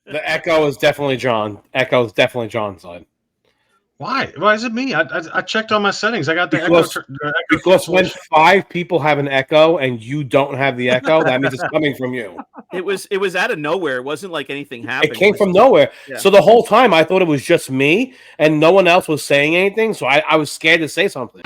The Echo is definitely John. Echo is definitely John's side. Why? Why is it me? I checked all my settings. I got the because, Echo. Because when 5 people have an Echo and you don't have the Echo, that means it's coming from you. It was out of nowhere. It wasn't like anything happened. It came from nowhere. Yeah. So the whole time I thought it was just me and no one else was saying anything. So I was scared to say something.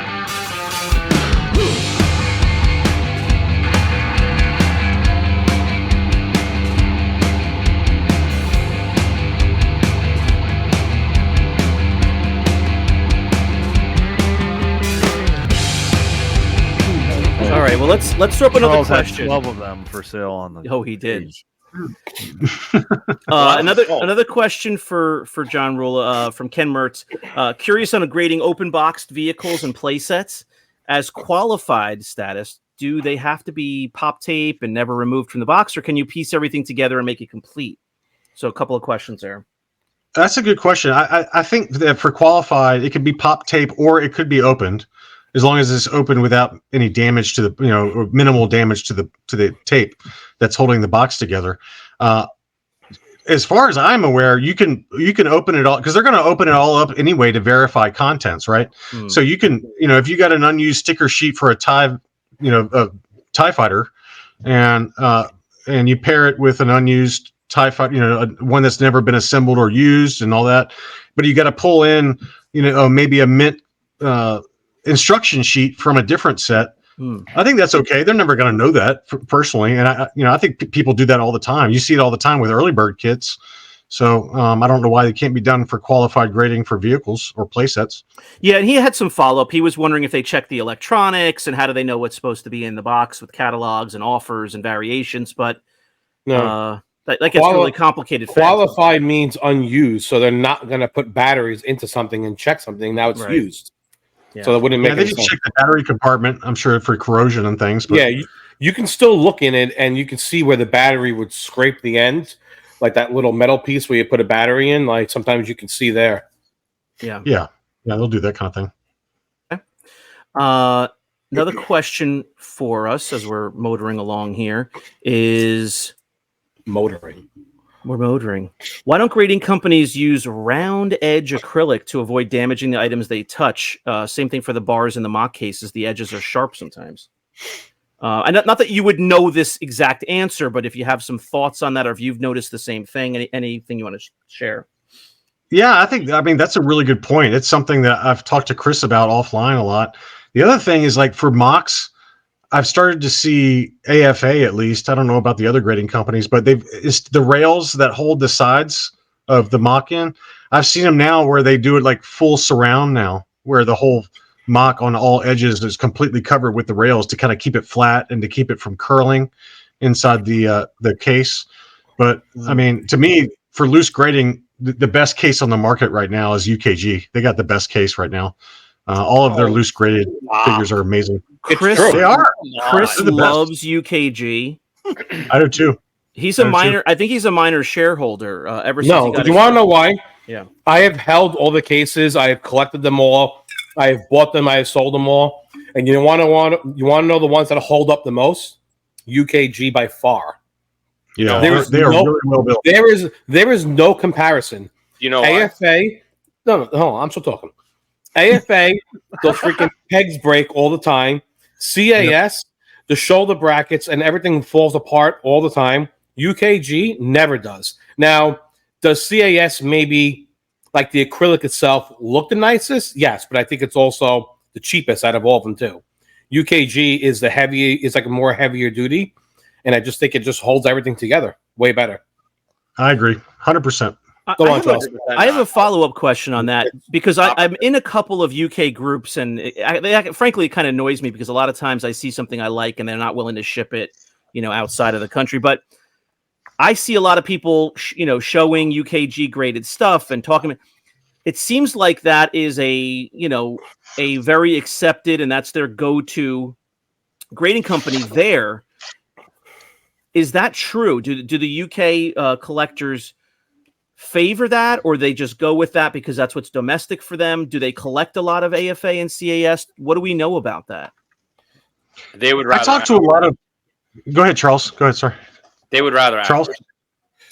All right, well let's throw up another question. 12 of them for sale on the. Oh, he did. Another question for John Rula from Ken Mertz. Curious on grading open boxed vehicles and play sets as qualified status. Do they have to be pop tape and never removed from the box, or can you piece everything together and make it complete? So a couple of questions there. That's a good question. I think that for qualified, it could be pop tape or it could be opened, as long as it's open without any damage to the, or minimal damage to the tape that's holding the box together. As far as I'm aware, you can open it all, because they're going to open it all up anyway to verify contents, right? So you can, if you got an unused sticker sheet for a TIE fighter, and you pair it with an unused TIE fighter, one that's never been assembled or used and all that, but you got to pull in, maybe a mint instruction sheet from a different set. I think that's okay. They're never going to know that personally, and I think people do that all the time. You see it all the time with early bird kits. So I don't know why they can't be done for qualified grading for vehicles or play sets. Yeah, and he had some follow-up. He was wondering if they check the electronics and how do they know what's supposed to be in the box with catalogs and offers and variations. But no, that gets really complicated. Qualified means unused, so they're not going to put batteries into something and check something. Now it's used. Yeah. So that wouldn't make they just check the battery compartment, I'm sure, for corrosion and things. But yeah, you can still look in it and you can see where the battery would scrape the end, like that little metal piece where you put a battery in. Like sometimes you can see there. Yeah, they'll do that kind of thing. Okay. Another question for us as we're motoring along here is We're motoring. Why don't grading companies use round edge acrylic to avoid damaging the items they touch? Same thing for the bars in the mock cases. The edges are sharp sometimes. And not that you would know this exact answer, but if you have some thoughts on that, or if you've noticed the same thing, anything you want to share? Yeah, I mean, that's a really good point. It's something that I've talked to Chris about offline a lot. The other thing is, like, for mocks, I've started to see AFA, at least. I don't know about the other grading companies, but it's the rails that hold the sides of the mock in. I've seen them now where they do it like full surround now, where the whole mock on all edges is completely covered with the rails to kind of keep it flat and to keep it from curling inside the case. But I mean, to me, for loose grading, the best case on the market right now is UKG. They got the best case right now. All of their loose graded figures are amazing. Chris, they are. Chris loves UKG. I do too. He's a minor. I think he's a minor shareholder. Ever since do you want to know why? Yeah, I have held all the cases. I have collected them all. I have bought them. I have sold them all. And you want to know the ones that hold up the most? UKG by far. Yeah, they are really well built. There is no comparison. You know, AFA. No, hold on. I'm still talking. AFA, those freaking pegs break all the time. CAS, the shoulder brackets and everything falls apart all the time. UKG never does. Now, does CAS maybe, like the acrylic itself, look the nicest? Yes, but I think it's also the cheapest out of all of them too. UKG is like a more heavier duty, and I just think it just holds everything together way better. I agree, 100%. I have a follow-up question on that, because I'm in a couple of UK groups, and frankly, it kind of annoys me because a lot of times I see something I like and they're not willing to ship it, outside of the country. But I see a lot of people, showing UKG graded stuff and talking. It seems like that is a very accepted, and that's their go-to grading company there. Is that true? Do the UK collectors favor that, or they just go with that because that's what's domestic for them? Do they collect a lot of AFA and CAS? What do we know about that? They would rather. I talked to a lot of. Go ahead, Charles. Go ahead, sir. They would rather. Charles.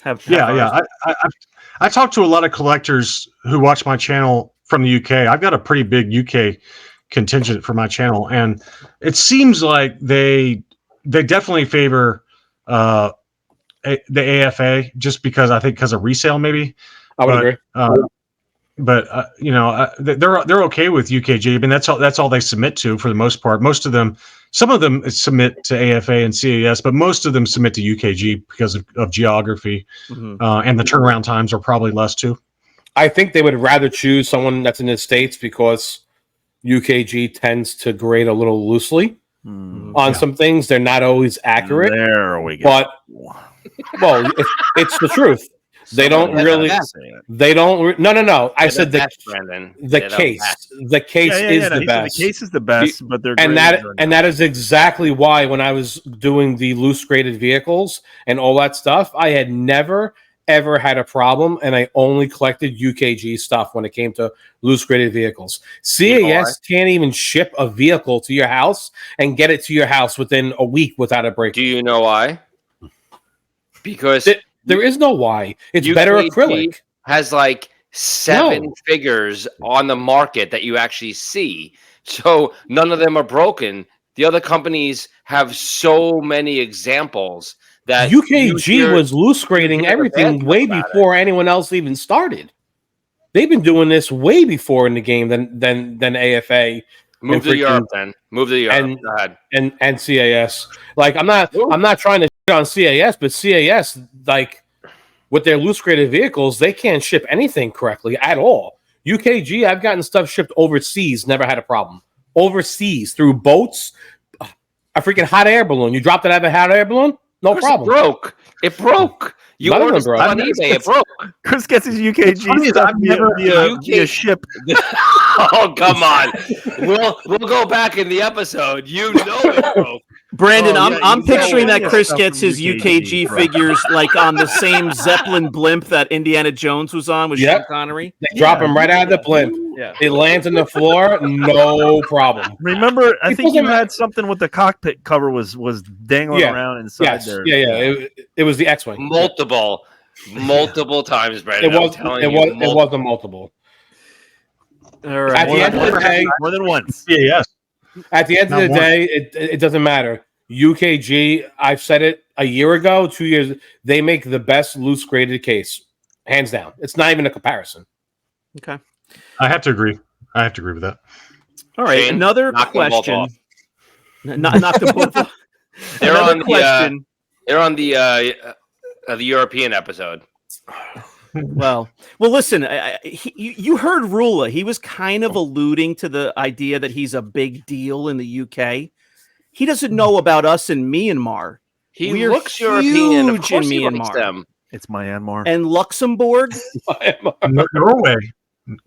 I talked to a lot of collectors who watch my channel from the UK. I've got a pretty big UK contingent for my channel, and it seems like they definitely favor the AFA just because of resale, maybe. I would agree. They're okay with UKG. I mean, that's all they submit to for the most part. Some of them submit to AFA and CAS, but most of them submit to UKG because of geography, and the turnaround times are probably less too. I think they would rather choose someone that's in the States because UKG tends to grade a little loosely on some things. They're not always accurate. There we go. But it's the truth. They don't really. No. I said the case. The case is the best. The case is the best, but they're and that is exactly why when I was doing the loose graded vehicles and all that stuff, I had never ever had a problem, and I only collected UKG stuff when it came to loose graded vehicles. CAS can't even ship a vehicle to your house and get it to your house within a week without a break. Do you know why? Because there is no why. It's UKG better acrylic. Has like 7 figures on the market that you actually see. So none of them are broken. The other companies have so many examples that UKG was loose grading everything way before anyone else even started. They've been doing this way before in the game than AFA. Move to Europe then. Move to Europe. And CAS. Like I'm not trying to shit on CAS, but CAS, like with their loose graded vehicles, they can't ship anything correctly at all. UKG, I've gotten stuff shipped overseas, never had a problem. Overseas through boats, a freaking hot air balloon. You dropped it out of a hot air balloon? No problem. It broke. You ordered it on eBay. It broke. Chris gets his UKG stuff via ship. Oh, come on. We'll go back in the episode. You know it broke. Brandon, I'm picturing that Chris gets his UKG figures like on the same Zeppelin blimp that Indiana Jones was on with Sean Connery. They drop him right out of the blimp. Yeah. It lands on the floor, no problem. Remember, I think you had something with the cockpit cover was dangling around inside there. Yeah. It was the X-Wing. Multiple times, Brandon. It wasn't multiple. All right. At the end of the day, more than once. Yes. At the end of the day, it doesn't matter. UKG, I've said it a year ago, 2 years. They make the best loose graded case, hands down. It's not even a comparison. Okay. I have to agree with that. All right, Shane, another question. Knock them both off. They're on the European episode. Well, listen. You heard Rula. He was kind of alluding to the idea that he's a big deal in the UK. He doesn't know about us in Myanmar. He looks European. Of course, in he Myanmar. likes them. It's Myanmar and Luxembourg, Norway.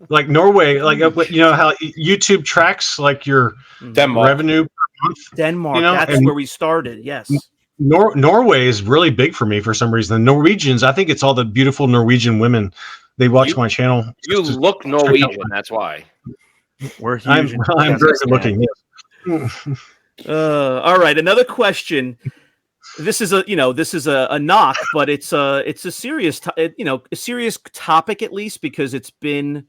Like Norway, like you know how YouTube tracks like your revenue per month. Denmark, that's where we started. Yes, Norway is really big for me for some reason. The Norwegians, I think it's all the beautiful Norwegian women. They watch my channel. You look Norwegian, that's why. We're huge. I'm very good looking. All right, another question. This is a knock, but it's a serious a serious topic, at least because it's been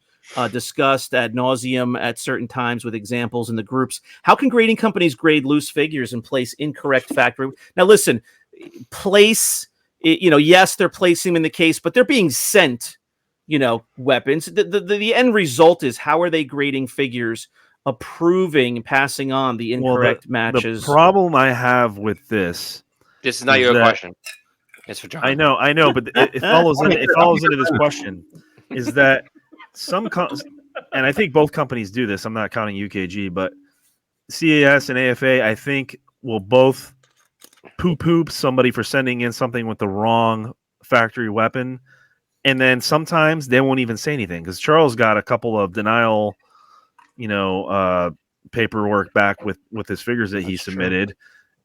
discussed ad nauseum at certain times with examples in the groups. How can grading companies grade loose figures and place incorrect factory? Now, listen, yes, they're placing them in the case, but they're being sent, weapons. The end result is, how are they grading figures, approving, passing on the incorrect matches? The problem I have with this is not your question. It's for John. I know, but it follows into this question. Is that and I think both companies do this. I'm not counting UKG, but CAS and AFA, I think, will both poo-poo somebody for sending in something with the wrong factory weapon, and then sometimes they won't even say anything because Charles got a couple of denial, paperwork back with his figures that he submitted,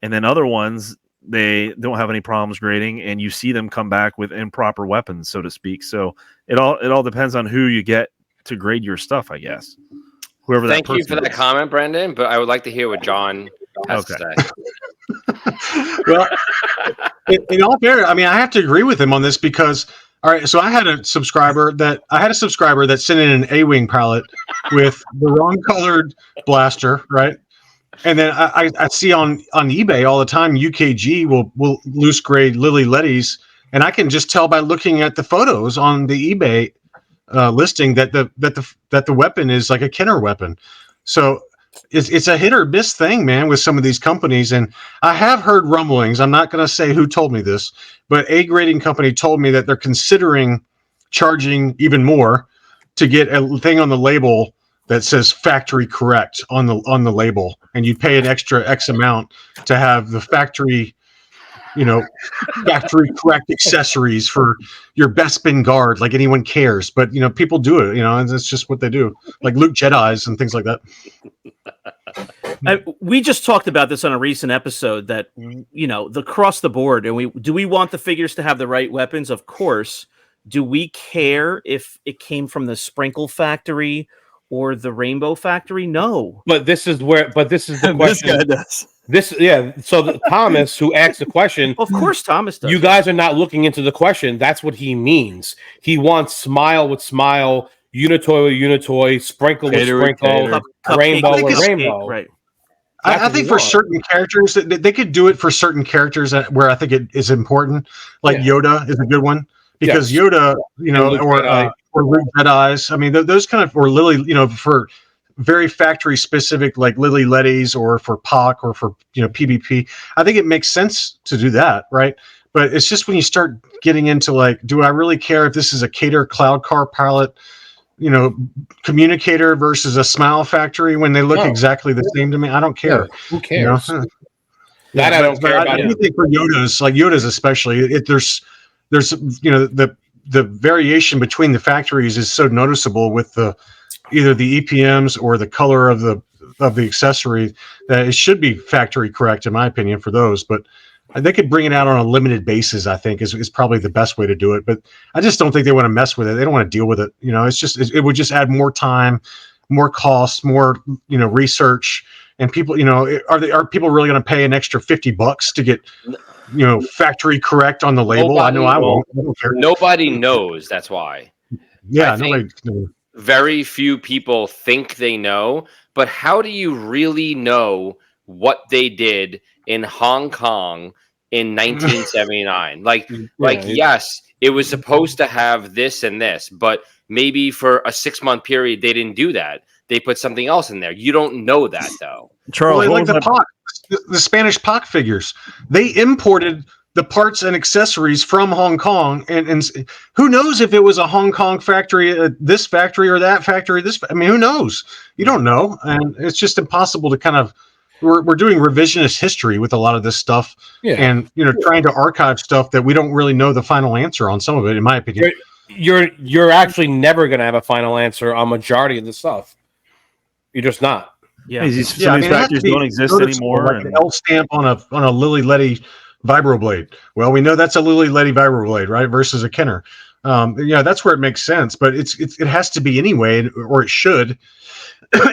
and then other ones they don't have any problems grading, and you see them come back with improper weapons, so to speak. So it all depends on who you get to grade your stuff, I guess. Whoever. Thank you for that comment, Brandon. But I would like to hear what John has to say. Well, in all fairness, I mean, I have to agree with him on this because, all right, so I had a subscriber that sent in an A-wing palette with the wrong colored blaster, right? And then I see on eBay all the time UKG will loose grade Lily Lettys, and I can just tell by looking at the photos on the eBay listing that the weapon is like a Kenner weapon. So it's a hit or miss thing, man, with some of these companies. And I have heard rumblings. I'm not going to say who told me this, but a grading company told me that they're considering charging even more to get a thing on the label that says factory correct on the label, and you pay an extra X amount to have the factory correct accessories for your Bespin guard, like anyone cares. But people do it, and it's just what they do, like Luke Jedis and things like that. We just talked about this on a recent episode that the across the board, and we want the figures to have the right weapons? Of course. Do we care if it came from the Sprinkle Factory or the Rainbow Factory? No. But this is the question. This guy does. So Thomas, who asked the question, of course Thomas does. You guys are not looking into the question. That's what he means. He wants smile with smile, Unitoy with Unitoy, sprinkle with sprinkle, rainbow with rainbow. Right. I think for certain characters, they could do it for certain characters where I think it is important. Like Yoda is a good one because Yoda, or Luke Jedis. I mean, those kind of, or Lily, for very factory specific, like Lily Lettys, or for POC, or for PvP. I think it makes sense to do that, right? But it's just when you start getting into like, do I really care if this is a Cater Cloud Car pilot, communicator versus a Smile Factory when they look exactly the same to me? I don't care. Yeah, who cares? That I don't care about. I think for Yoda's especially, there's the variation between the factories is so noticeable with either the EPMs or the color of the accessory that it should be factory correct, in my opinion, for those. But they could bring it out on a limited basis, I think, is probably the best way to do it. But I just don't think they want to mess with it. They don't want to deal with it. It would just add more time, more cost, more research. And people, are people really going to pay an extra $50 to get factory correct on the label? I know I won't. I don't care. Nobody knows. That's why. Yeah, nobody knows. Very few people think they know, but how do you really know what they did in Hong Kong in 1979? Yes, it was supposed to have this and this, but maybe for a 6-month period they didn't do that. They put something else in there. You don't know that though. Charles, like the Spanish POC figures, they imported the parts and accessories from Hong Kong, and who knows if it was a Hong Kong factory, this factory or that factory. Who knows? You don't know, and it's just impossible to kind of. We're doing revisionist history with a lot of this stuff, and trying to archive stuff that we don't really know the final answer on some of it, in my opinion. You're actually never going to have a final answer on majority of the stuff. You're just not. Yeah, these factories don't exist anymore. Like an L stamp on a Lily Letty vibroblade. Well, we know that's a Lily Letty vibroblade, right? Versus a Kenner. That's where it makes sense. But it has to be anyway, or it should,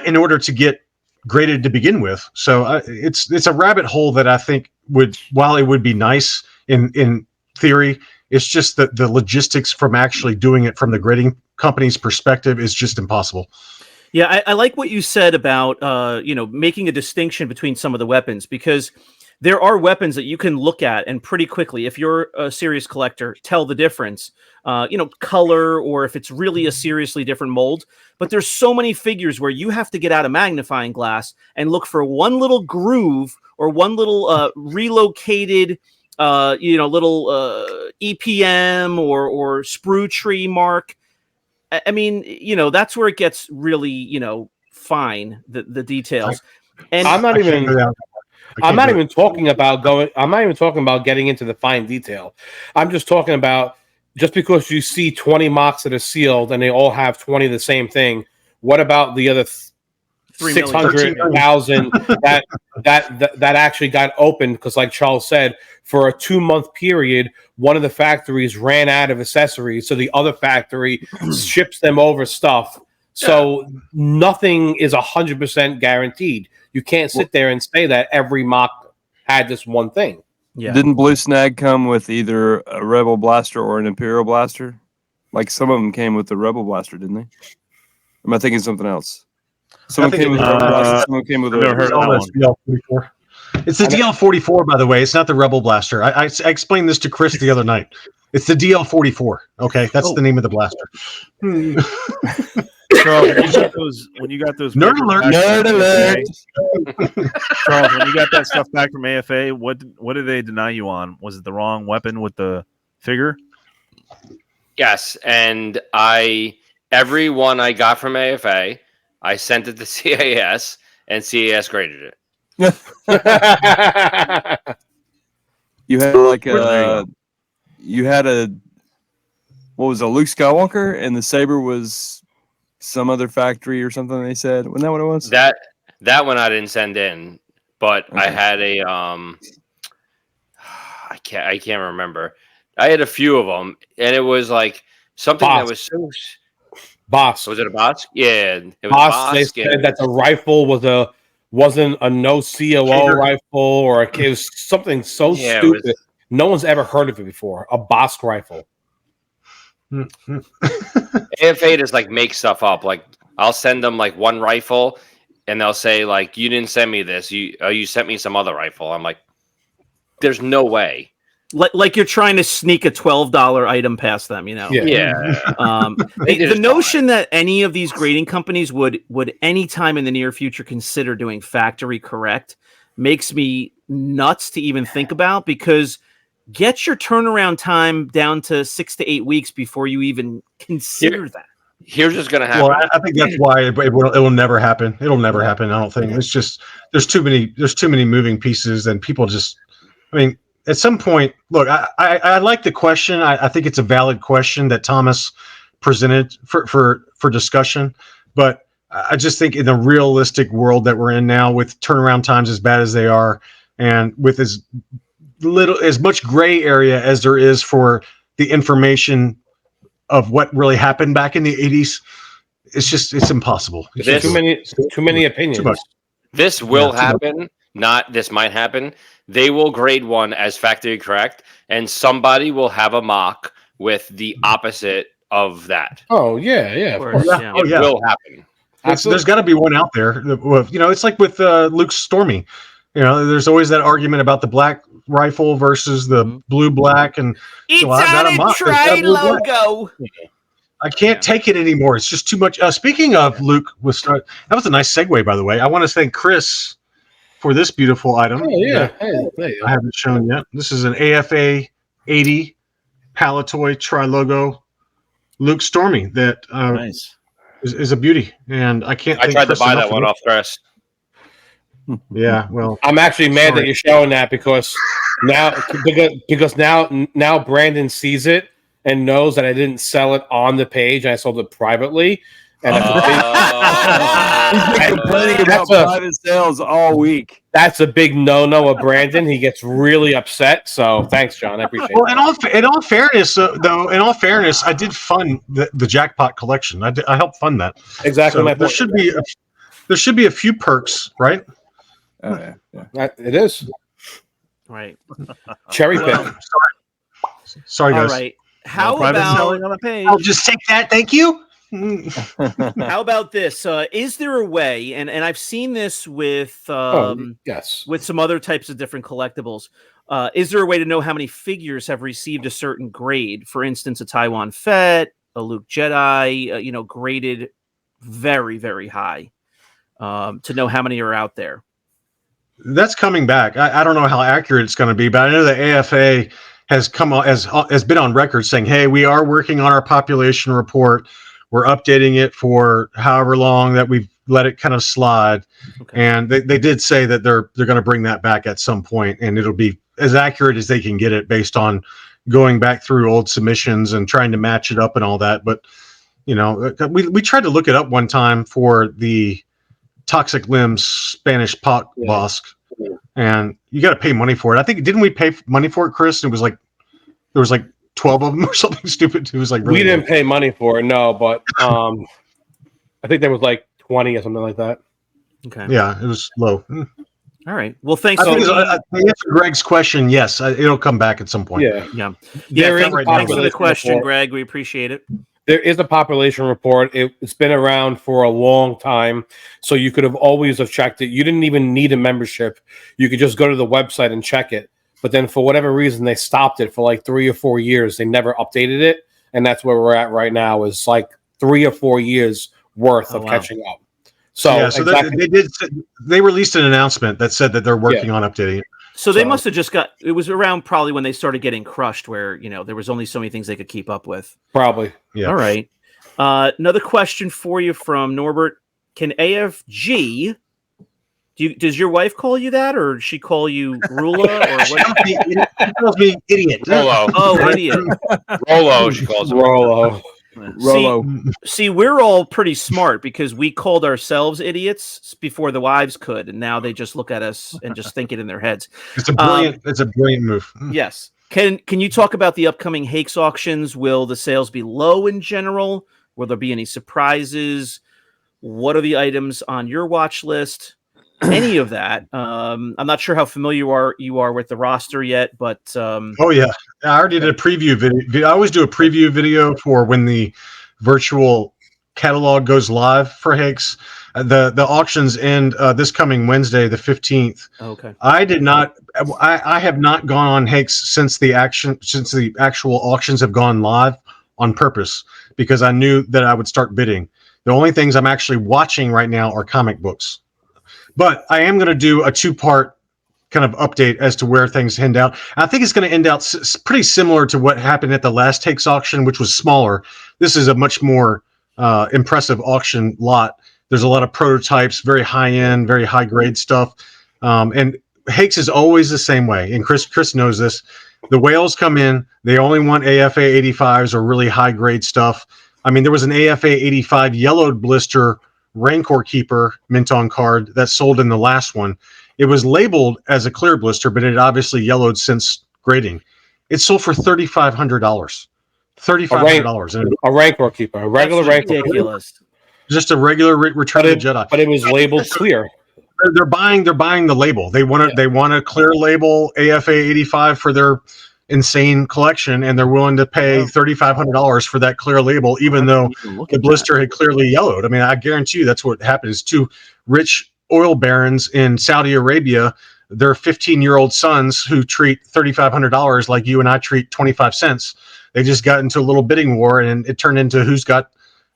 in order to get graded to begin with. So it's a rabbit hole that I think while it would be nice in theory, it's just that the logistics from actually doing it from the grading company's perspective is just impossible. Yeah, I like what you said about making a distinction between some of the weapons, because there are weapons that you can look at and pretty quickly, if you're a serious collector, tell the difference, color, or if it's really a seriously different mold. But there's so many figures where you have to get out a magnifying glass and look for one little groove or one little relocated, little EPM or sprue tree mark. I mean, that's where it gets really, fine, the details. And I'm not even talking about getting into the fine detail. I'm just talking about, just because you see 20 mocks that are sealed and they all have 20 of the same thing, what about the other 600,000 that actually got opened? Because like Charles said, for a 2-month period, one of the factories ran out of accessories, so the other factory ships them over stuff. So nothing is 100% guaranteed. You can't sit there and say that every mock had this one thing. Yeah. Didn't Blue Snag come with either a Rebel Blaster or an Imperial Blaster? Like some of them came with the Rebel Blaster, didn't they? Am I thinking something else? Someone think came with it- a Rebel Blaster. Someone came with I've never heard of that It's one. DL44. It's the DL44, by the way. It's not the Rebel Blaster. I explained this to Chris the other night. It's the DL44. Okay, that's the name of the blaster. Charles, when you got those Nerd papers alert. back Nerd from alert. AFA, Charles, when you got that stuff back from AFA, what did they deny you on? Was it the wrong weapon with the figure? Yes, and every one I got from AFA, I sent it to CAS, and CAS graded it. You had like what was it, Luke Skywalker, and the saber was some other factory or something. They said, wasn't that what it was? That one I didn't send in, but I Okay. had a I can't remember. I had a few of them, and it was like something that was so. Boss. Was it a Bosk? Yeah, it was Boss. They Bosk. said that the rifle wasn't a no COO rifle, or it was something so stupid. No one's ever heard of it before. A Bosk rifle. AFA just like make stuff up. Like I'll send them like one rifle, and they'll say like, "You didn't send me this. You sent me some other rifle." I'm like, "There's no way." Like you're trying to sneak a $12 item past them, you know? Yeah. The notion that any of these grading companies would any time in the near future consider doing factory correct makes me nuts to even think about, because get your turnaround time down to 6 to 8 weeks before you even consider that. Here's what's going to happen. Well, I think that's why it will never happen. It'll never happen. I don't think it's just there's too many moving pieces, and people just. I mean, at some point, look, I like the question. I think it's a valid question that Thomas presented for discussion, but I just think in the realistic world that we're in now, with turnaround times as bad as they are, and with as much gray area as there is for the information of what really happened back in the 80s, it's impossible. Too many opinions. Too much. This will happen. Not this might happen. They will grade one as factory correct, and somebody will have a mock with the opposite of that. Oh yeah. It will happen. There's got to be one out there. It's like with Luke's Stormy. There's always that argument about the black rifle versus the blue black, and it's on a tri logo. I can't take it anymore. It's just too much. Speaking of Luke, that was a nice segue, by the way. I want to thank Chris for this beautiful item. Oh yeah, I haven't shown yet. This is an AFA 80 Palatoy tri-logo Luke Stormy that Nice. is a beauty, and I can't. I tried to buy that one off Chris. Yeah, well, I'm actually mad that you're showing that because now Brandon sees it and knows that I didn't sell it on the page. I sold it privately. And he's been complaining about private sales all week. That's a big no-no of Brandon. He gets really upset. So thanks, John. I appreciate it. Well, in all fairness, I did fund the jackpot collection. I helped fund that. Exactly. So there should be a few perks, right? Oh yeah. It is. Right. Cherry pick. Sorry, guys. All right. How private about selling on a page? I'll just take that. Thank you. How about this? Is there a way, and I've seen this with yes, with some other types of different collectibles. Is there a way to know how many figures have received a certain grade? For instance, a Taiwan Fett, a Luke Jedi, graded very, very high, to know how many are out there. That's coming back. I don't know how accurate it's going to be, but I know the AFA has been on record saying, "Hey, we are working on our population report. We're updating it for however long that we've let it kind of slide." Okay. And they did say that they're going to bring that back at some point, and it'll be as accurate as they can get it based on going back through old submissions and trying to match it up and all that. But we tried to look it up one time for the Toxic Limbs Spanish Pot Bosk, and you got to pay money for it. I think didn't we pay money for it, Chris? It was like there was like 12 of them or something stupid. It was like really we didn't pay money for it, no, but I think there was like 20 or something like that. Okay. Yeah, it was low. All All right. Well, thanks. I think to answer Greg's question, yes, it'll come back at some point. Yeah. Thanks for the question, Greg. We appreciate it. There is a population report. It's been around for a long time, so you could have always have checked it. You didn't even need a membership. You could just go to the website and check it. But then for whatever reason, they stopped it for like 3 or 4 years. They never updated it. And that's where we're at right now, is like 3 or 4 years worth of catching up. So, yeah, so they released an announcement that said that they're working on updating it. So they must have just it was around probably when they started getting crushed, where, there was only so many things they could keep up with. Probably. Yeah. All right. Another question for you from Norbert. Can AFG, does your wife call you that, or does she call you Rula? Or what? She calls me idiot. Rolo. Oh, idiot. Rolo, she calls him. Rolo. See, we're all pretty smart because we called ourselves idiots before the wives could, and now they just look at us and just think it in their heads. It's a brilliant move. Yes. Can you talk about the upcoming Hakes auctions? Will the sales be low in general? Will there be any surprises? What are the items on your watch list? Any of that? I'm not sure how familiar you are with the roster yet, but oh yeah, I already did a preview video. I always do a preview video for when the virtual catalog goes live for Hakes. The auctions end this coming Wednesday, the 15th. Okay. I have not gone on Hakes since the actual auctions have gone live on purpose, because I knew that I would start bidding. The only things I'm actually watching right now are comic books. But I am going to do a 2-part kind of update as to where things end out. I think it's going to end out pretty similar to what happened at the last Hakes auction, which was smaller. This is a much more impressive auction lot. There's a lot of prototypes, very high-end, very high-grade stuff. And Hakes is always the same way, and Chris knows this. The whales come in, they only want AFA 85s or really high-grade stuff. I mean, there was an AFA 85 yellowed blister Rancor Keeper mint on card that sold in the last one. It was labeled as a clear blister, but it obviously yellowed since grading. It sold for $3,500. $3,500. A Rancor Keeper, a regular Rancor. Ridiculous. Just a regular Return of the Jedi. But it was labeled clear. They're buying the label. They want a clear label AFA 85 for their insane collection, and they're willing to pay $3,500 for that clear label, even though the blister had clearly yellowed. I mean, I guarantee you that's what happens. 2 rich oil barons in Saudi Arabia, their 15-year-old sons who treat $3,500 like you and I treat 25 cents. They just got into a little bidding war, and it turned into who's got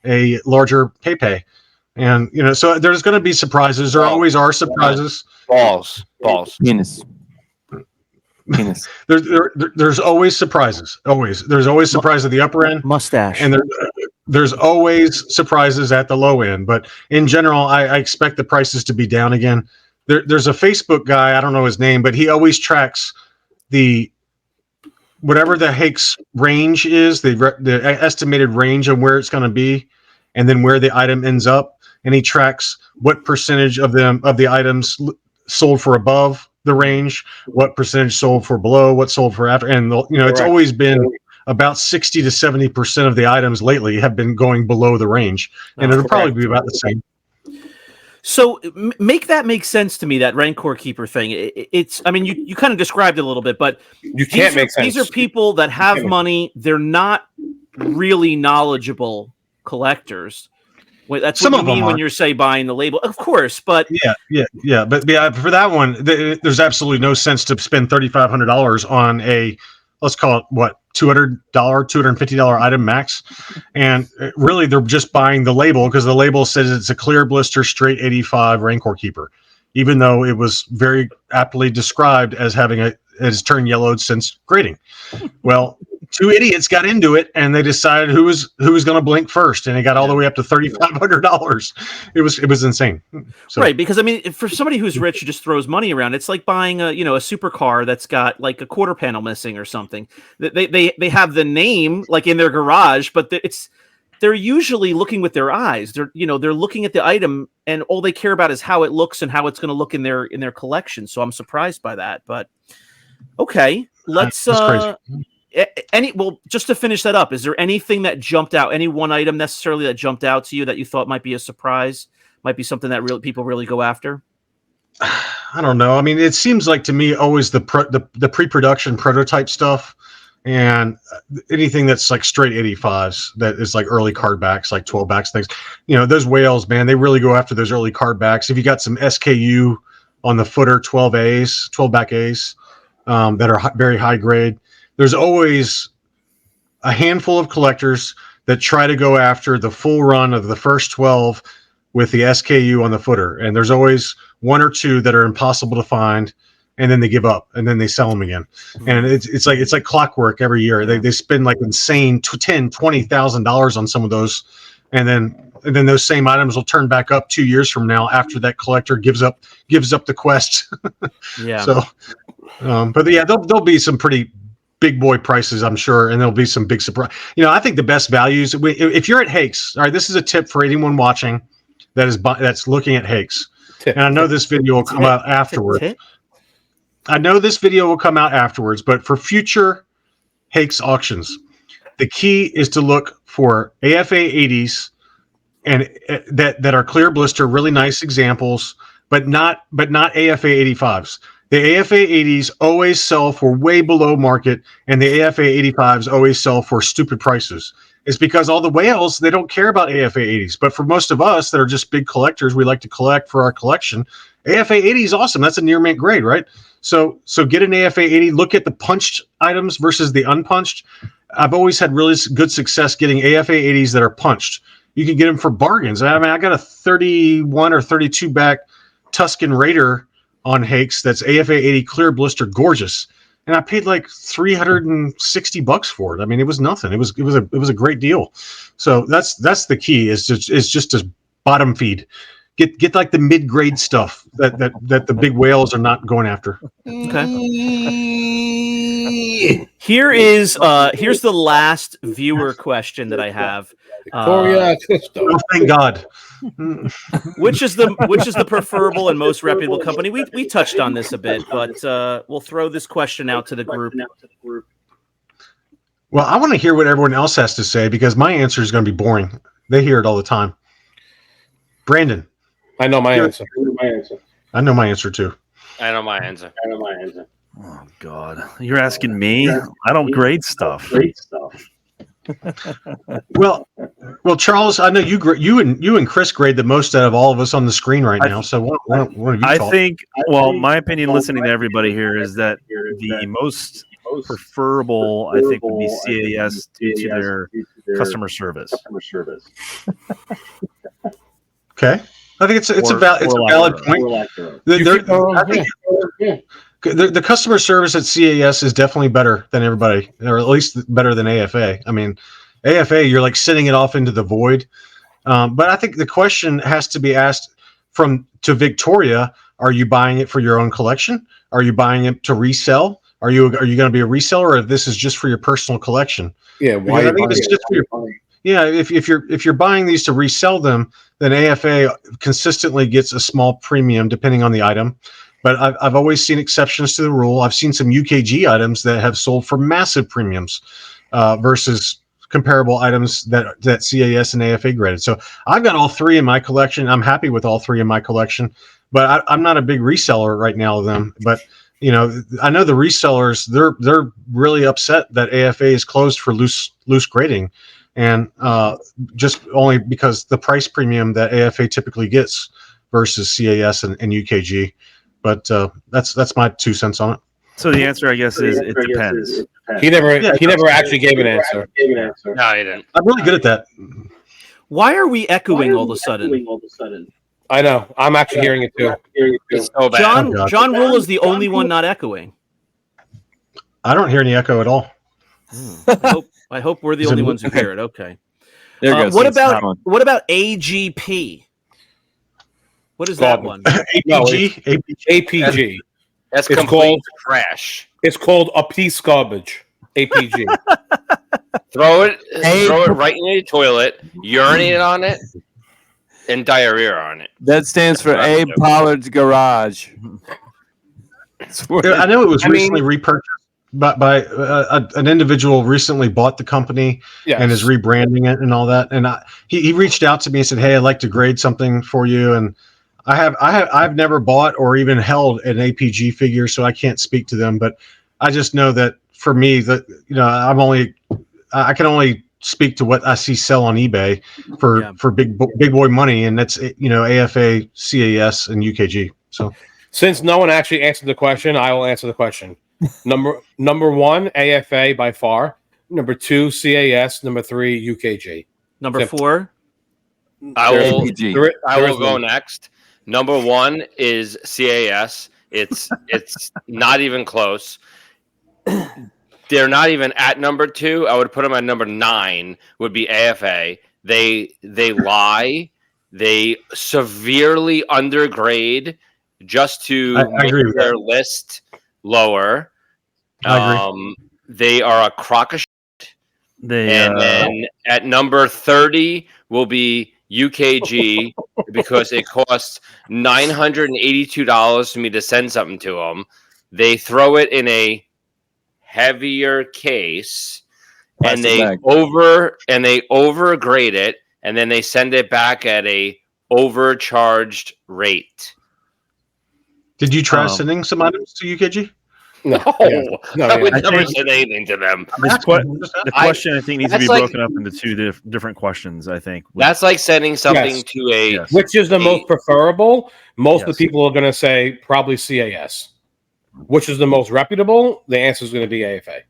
a larger pay. And so there's going to be surprises. There always are surprises. Balls. Penis. There's always surprises. There's always surprise at the upper end, mustache, and there's always surprises at the low end. But in general, I expect the prices to be down again. There's a Facebook guy, I don't know his name, but he always tracks whatever the Hakes range is, the estimated range of where it's going to be, and then where the item ends up, and he tracks what percentage of the items sold for above the range, what percentage sold for below, what sold for after, and it's always been about 60 to 70% of the items lately have been going below the range, and it'll probably be about the same. So make that make sense to me, that Rancor Keeper thing. It's, I mean, you kind of described it a little bit, but you can't make sense. These are people that have money. They're not really knowledgeable collectors. That's what you mean when you're buying the label, of course. But yeah. But for that one, there's absolutely no sense to spend $3,500 on a, let's call it what, $200, $250 item max. And really, they're just buying the label because the label says it's a clear blister straight 85 Rancor Keeper, even though it was very aptly described as having has turned yellowed since grading. Well, 2 idiots got into it, and they decided who was going to blink first, and it got all the way up to $3,500. It was insane. So, right, because I mean, for somebody who's rich who just throws money around, it's like buying a supercar that's got like a quarter panel missing or something. They have the name like in their garage, but they're usually looking with their eyes. They're looking at the item, and all they care about is how it looks and how it's going to look in their collection. So I'm surprised by that, but okay, let's just to finish that up, is there anything that jumped out, any one item necessarily that jumped out to you that you thought might be a surprise, might be something that people really go after? I don't know. I mean, it seems like to me always the pre-production prototype stuff, and anything that's like straight 85s that is like early card backs, like 12 backs things. You know, those whales, man, they really go after those early card backs. If you got some SKU on the footer, 12 A's, 12 back A's that are very high grade, there's always a handful of collectors that try to go after the full run of the first 12 with the SKU on the footer. And there's always one or two that are impossible to find, and then they give up and then they sell them again. And it's like clockwork every year. They spend like insane $10,000-$20,000 on some of those. And then those same items will turn back up 2 years from now after that collector gives up the quest. Yeah. So, but yeah, there'll be some pretty big boy prices, I'm sure, and there'll be some big surprise. You know, I think the best values. If you're at Hakes, all right, this is a tip for anyone watching that's looking at Hakes. And I know this video will come out afterwards. I know this video will come out afterwards, but for future Hakes auctions, the key is to look for AFA 80s and that are clear blister, really nice examples, but not AFA 85s. The AFA 80s always sell for way below market, and the AFA 85s always sell for stupid prices. It's because all the whales, they don't care about AFA 80s. But for most of us that are just big collectors, we like to collect for our collection. AFA 80 is awesome. That's a near mint grade, right? So get an AFA 80, look at the punched items versus the unpunched. I've always had really good success getting AFA 80s that are punched. You can get them for bargains. I mean, I got a 31 or 32 back Tuscan Raider on Hakes that's AFA 80 clear blister, gorgeous, and I paid like $360 for it. I mean, it was nothing. It was a great deal. So that's the key is just to bottom feed. Get like the mid grade stuff that the big whales are not going after. Okay. Here's the last viewer question that I have. Victoria, Oh, thank God. Which is the preferable and most reputable company? We touched on this a bit, but we'll throw this question out to the group. Well, I want to hear what everyone else has to say because my answer is going to be boring. They hear it all the time. Brandon. I know my answer. I know my answer too. I know my answer. Oh God, you're asking me? I don't grade stuff. Well, Charles, I know you and Chris grade the most out of all of us on the screen right now. So what have you I talk? think, my opinion, listening to everybody here, is that the most preferable, I think, would be CAS due to their customer service. Okay, I think it's a valid point. The customer service at CAS is definitely better than everybody, or at least better than AFA. I mean, AFA, you're like sending it off into the void. But I think the question has to be asked to Victoria: are you buying it for your own collection? Are you buying it to resell? Are you going to be a reseller, or if this is just for your personal collection? Yeah, why? I think it's just for your. Yeah, if you're buying these to resell them, then AFA consistently gets a small premium depending on the item. But I've always seen exceptions to the rule. I've seen some UKG items that have sold for massive premiums versus comparable items that CAS and AFA graded. So I've got all three in my collection. I'm happy with all three in my collection, but I'm not a big reseller right now of them. But you know, I know the resellers, they're really upset that AFA is closed for loose grading, and just only because the price premium that AFA typically gets versus CAS and UKG. But that's my 2 cents on it. So the answer, I guess, is it depends. He never actually gave an answer. No, he didn't. I'm really good at that. Why are we echoing all of a sudden? I know. I'm actually hearing it too. It's so bad. John Rula is the only one not echoing. I don't hear any echo at all. I hope we're the only ones who hear it. Okay. There goes. What about AGP? What is that one? APG. That's It's complete called- trash. It's called a piece garbage. APG. Throw it right in your toilet, urinate on it, and diarrhea on it. That stands for Abe Pollard's Garage. I know it was recently repurchased by an individual recently bought the company and is rebranding it and all that. And he reached out to me and said, "Hey, I'd like to grade something for you." And I've never bought or even held an APG figure, so I can't speak to them. But I just know that for me, that I can only speak to what I see sell on eBay for big boy money, and that's AFA, CAS, and UKG. So since no one actually answered the question, I will answer the question. Number one, AFA by far. Number two, CAS. Number three, UKG. Number four. I will go none. next. Number one is CAS. It's not even close. They're not even at number two. I would put them at number 9. Would be AFA. They lie. They severely undergrade just to make their list lower. I agree. They are a crock of shit. Then at number 30 will be UKG because it costs $982 for me to send something to them. They throw it in a heavier case and they overgrade it, and then they send it back at a overcharged rate. Did you try sending some items to UKG? No, I would never send anything to them. The question I think needs to be broken up into two different questions. I think that's like sending something to a which is the most preferable. Most of the people are going to say probably CAS. Which is the most reputable? The answer is going to be AFA.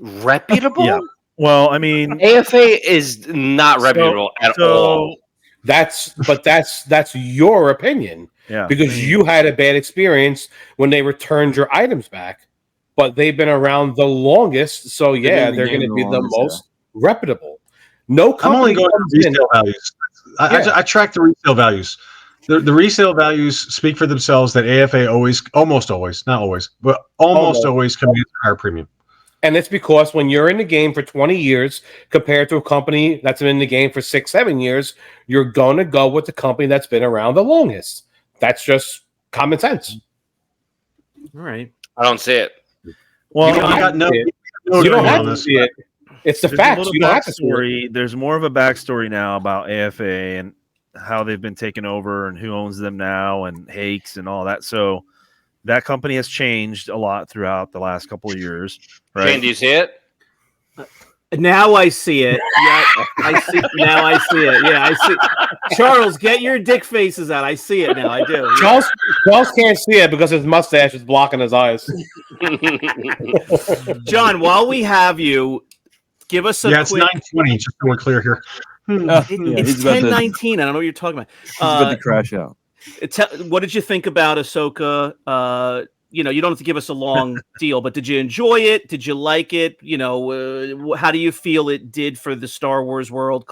Reputable? Yeah. Well, I mean, AFA is not reputable at all. That's your opinion. Yeah. Because you had a bad experience when they returned your items back, but they've been around the longest, so they're going to be the most reputable. No company. I'm only going to resale values. I track the resale values. The resale values speak for themselves. That AFA almost always commands a higher premium. And it's because when you're in the game for 20 years compared to a company that's been in the game for 6-7 years, you're going to go with the company that's been around the longest. That's just common sense. All right. I don't see it. Well, you don't have to see it. It's the facts. You don't have to see it. There's more of a backstory now about AFA and how they've been taken over and who owns them now and Hakes and all that. So that company has changed a lot throughout the last couple of years. Right? Shane, do you see it? Now I see it. Yeah, I see. Now I see it. Yeah, I see. Charles, get your dick faces out. I see it now. I do. Charles can't see it because his mustache is blocking his eyes. John, while we have you, give us a it's 9:20. Just so we're clear here. It's 10:19. I don't know what you're talking about. He's about to crash out. What did you think about Ahsoka? You don't have to give us a long deal, but did you enjoy it? Did you like it? How do you feel it did for the Star Wars world?